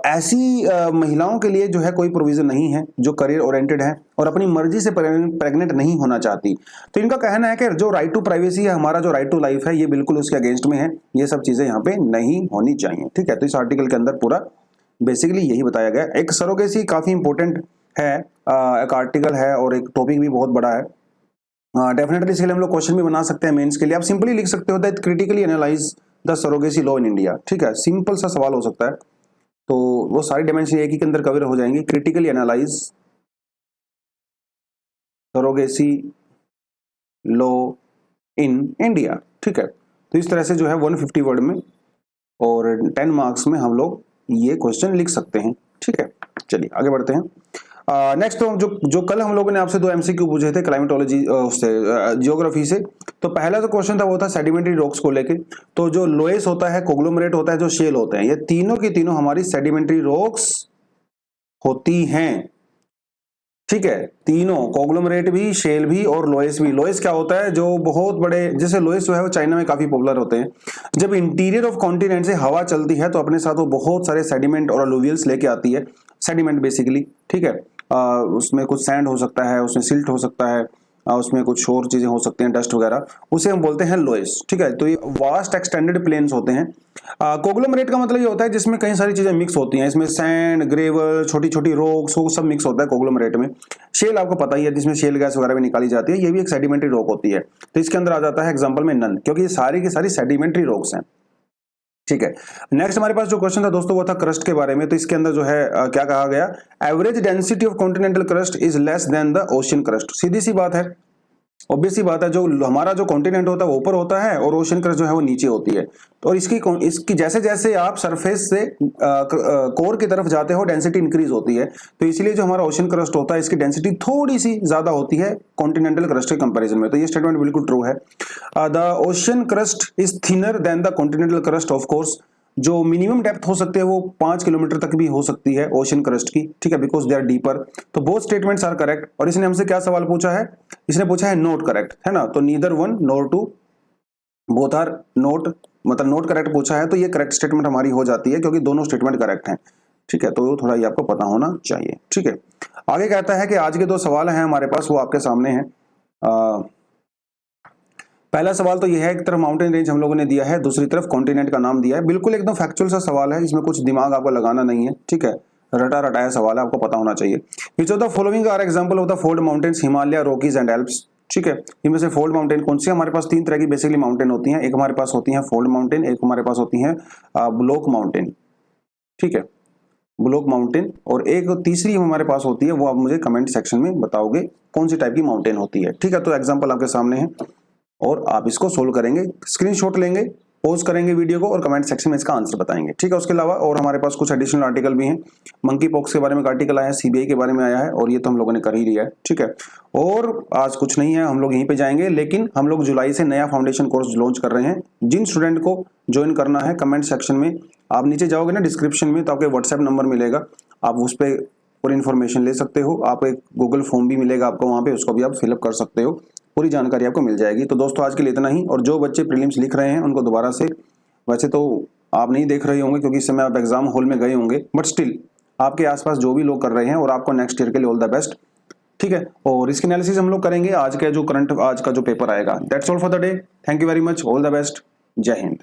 ऐसी महिलाओं के लिए जो है कोई प्रोविजन नहीं है जो करियर ओरिएंटेड है और अपनी मर्जी से प्रेग्नेंट नहीं होना चाहती। तो इनका कहना है कि जो राइट टू प्राइवेसी है, हमारा जो राइट टू लाइफ है, ये बिल्कुल उसके अगेंस्ट में है, ये सब चीजें यहाँ पे नहीं होनी चाहिए, ठीक है। तो इस आर्टिकल के अंदर पूरा बेसिकली यही बताया गया। एक सरोगेसी काफी इंपॉर्टेंट है, एक आर्टिकल है और एक टॉपिक भी बहुत बड़ा है। डेफिनेटली इसके लिए हम लोग क्वेश्चन भी बना सकते हैं मेंस के लिए। आप सिंपली लिख सकते हो that critically analyse the surrogacy law in India, ठीक है। सिंपल सा सवाल हो सकता है, तो वो सारी डायमेंशन एक ही के अंदर कवर हो जाएंगी। Critically analyse surrogacy law in India, ठीक है। तो इस तरह से जो है 150 वर्ड में और 10 मार्क्स में हम लोग ये क्वेश्चन लिख सकते हैं, ठीक है। चलिए आगे बढ़ते हैं। नेक्स्ट तो जो कल हम लोगों ने आपसे 2 एमसीक्यू पूछे थे क्लाइमेटोलॉजी से, ज्योग्राफी से। तो पहला जो क्वेश्चन था वो था सेडिमेंट्री रॉक्स को लेके। तो जो लोएस होता है, कोग्लोमरेट होता है, जो शेल होते हैं, ये तीनों की तीनों हमारी सेडिमेंट्री रॉक्स होती हैं, ठीक है। तीनों, कोग्लोमरेट भी, शेल भी और लोएस भी। लोएस क्या होता है, जो बहुत बड़े, जैसे लोएस जो है वो चाइना में काफी पॉपुलर होते हैं। जब इंटीरियर ऑफ कॉन्टिनेंट से हवा चलती है तो अपने साथ वो बहुत सारे सेडिमेंट और अलुवियल्स लेके आती है। सेडिमेंट बेसिकली, ठीक है। उसमें कुछ सैंड हो सकता है, उसमें सिल्ट हो सकता है, उसमें कुछ और चीजें हो सकती हैं, डस्ट वगैरह, उसे हम बोलते हैं लोएस, ठीक है। तो ये वास्ट एक्सटेंडेड प्लेन्स होते हैं। कोग्लोमरेट का मतलब ये होता है जिसमें कई सारी चीजें मिक्स होती हैं, इसमें सैंड, ग्रेवल, छोटी छोटी रॉक्स, वो सब मिक्स होता है कोग्लोमरेट में। शेल आपको पता ही है, जिसमें शेल गैस वगैरह भी निकाली जाती है, ये भी एक सेडिमेंट्री रॉक होती है। तो इसके अंदर आ जाता है एग्जाम्पल में नन, क्योंकि ये सारी की सारी सेडिमेंट्री रॉक्स हैं, ठीक है। नेक्स्ट हमारे पास जो क्वेश्चन था दोस्तों वो था क्रस्ट के बारे में। तो इसके अंदर जो है क्या कहा गया, average density of continental crust is less than the ocean crust. सीधी सी बात है, ऑब्वियस सी बात है, जो हमारा जो कॉन्टिनेंट होता है वो ऊपर होता है और ओशन क्रस्ट जो है वो नीचे होती है। तो और इसकी जैसे जैसे आप सरफेस से कोर की तरफ जाते हो डेंसिटी इंक्रीज होती है। तो इसलिए जो हमारा ओशन क्रस्ट होता है इसकी डेंसिटी थोड़ी सी ज्यादा होती है कॉन्टिनेंटल क्रस्ट के कंपैरिजन में। तो ये स्टेटमेंट बिल्कुल ट्रू है। The ocean crust is thinner than the continental crust. Of course जो मिनिमम डेप्थ हो सकती है वो 5 किलोमीटर तक भी हो सकती है ओशन क्रस्ट की, ठीक है, बिकॉज दे आर डीपर। तो बोथ स्टेटमेंट्स आर करेक्ट। और इसने हमसे क्या सवाल पूछा है, इसने पूछा है नोट करेक्ट, है ना। तो neither one nor two both are not, मतलब नोट करेक्ट पूछा है तो ये करेक्ट स्टेटमेंट हमारी हो जाती है क्योंकि दोनों स्टेटमेंट करेक्ट हैं, ठीक है। तो थोड़ा ये आपको पता होना चाहिए, ठीक है। आगे कहता है कि आज के 2 सवाल हैं हमारे पास, वो आपके सामने हैं। पहला सवाल तो यह है, एक तरफ माउंटेन रेंज हम लोगों ने दिया है, दूसरी तरफ कॉन्टिनेंट का नाम दिया है। बिल्कुल एकदम फैक्चुअल सा सवाल है, इसमें कुछ दिमाग आपको लगाना नहीं है, ठीक है। रटा रटाया सवाल है, आपको पता होना चाहिए। Which of the following are example of the fold mountains, Himalaya, Rockies and Alps, ठीक है। इनमें से फोल्ड माउंटेन कौन सी? हमारे पास 3 तरह की बेसिकली माउंटेन होती हैं। एक हमारे पास होती है फोल्ड माउंटेन, एक हमारे पास होती है ब्लॉक माउंटेन, ठीक है, ब्लॉक माउंटेन। और एक तीसरी हमारे पास होती है, वो आप मुझे कमेंट सेक्शन में बताओगे कौन सी टाइप की माउंटेन होती है, ठीक है। तो एग्जांपल आपके सामने है और आप इसको सोल्व करेंगे, स्क्रीनशॉट लेंगे, पॉज करेंगे वीडियो को और कमेंट सेक्शन में इसका आंसर बताएंगे, ठीक है। उसके अलावा और हमारे पास कुछ एडिशनल आर्टिकल भी हैं। मंकी पॉक्स के बारे में आर्टिकल आया है, सीबीआई के बारे में आया है, और ये तो हम लोगों ने कर ही लिया है, ठीक है। और आज कुछ नहीं है, हम लोग यहीं पे जाएंगे, लेकिन हम लोग जुलाई से नया फाउंडेशन कोर्स लॉन्च कर रहे हैं। जिन स्टूडेंट को ज्वाइन करना है, कमेंट सेक्शन में आप नीचे जाओगे ना डिस्क्रिप्शन में, तो आपको व्हाट्सएप नंबर मिलेगा, आप उस पर पूरी इन्फॉर्मेशन ले सकते हो। आप एक गूगल फॉर्म भी मिलेगा आपको वहाँ पे, उसको भी आप फिलअप कर सकते हो, पूरी जानकारी आपको मिल जाएगी। तो दोस्तों आज के लिए इतना ही। और जो बच्चे प्रीलिम्स लिख रहे हैं उनको दोबारा से, वैसे तो आप नहीं देख रहे होंगे क्योंकि इस समय आप एग्जाम हॉल में गए होंगे, बट स्टिल आपके आसपास जो भी लोग कर रहे हैं, और आपको नेक्स्ट ईयर के लिए ऑल द बेस्ट, ठीक है। और इसकी एनालिसिस हम लोग करेंगे आज का जो पेपर आएगा। That's all for the day. Thank you very much, all the best, जय हिंद।